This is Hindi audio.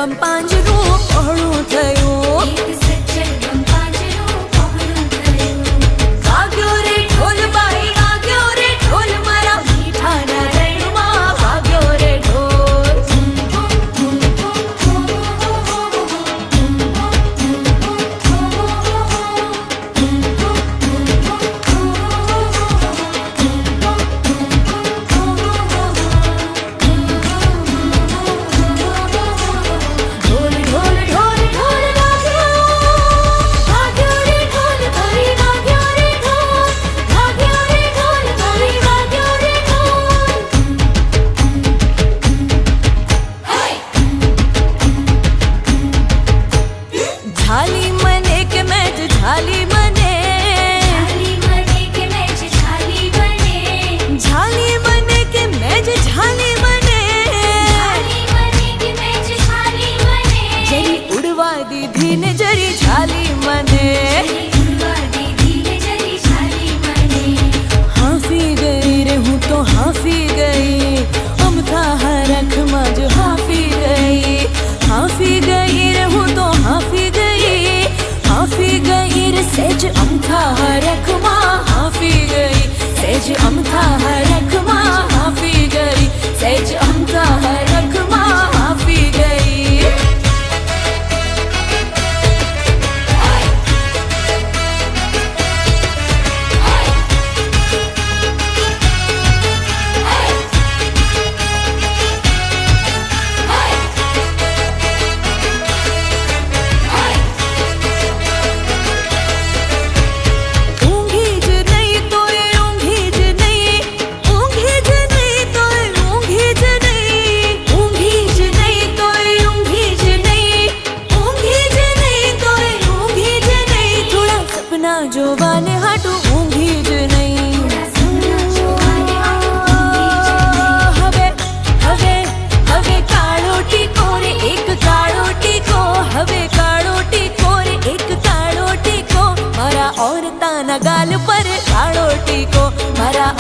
પાંજરું પહોળું થયું, વાગ્યો રે ઢોલ બાઈ વાગ્યો રે ઢોલ, મારા મીઠાના રણમાં વાગ્યો રે ઢોલ. झाली मने के मैच झाली मने, झाली मने के मैच झाली मने, झाली मने के मैच झाली मने, झाली मने के मैच झाली मने, जरी उड़वा दीधी ने जरी झाली मने, उड़वा दीधी ने जरी झाली मने. हाफी गई रे हूँ तो हाफी गई, अमथा हरख में जो हाफी गई, हाफी गई रे हूँ तो हाफी गई, हाफी गई रे सेज अमथा हरख मां हाफी गई, सेज अमथा हरख मां हाफी गई, सेज अमथा हरख मां हाफी गई. જોવાને હાટું ઊંઘી જ નહીં, હવે હવે હવે કાળો ટીકો રે એક કાળો ટીકો, હવે કાળો ટીકો રે એક કાળો ટીકો, મારા ઓરતાના ગાલ પર કાળો ટીકો, મારા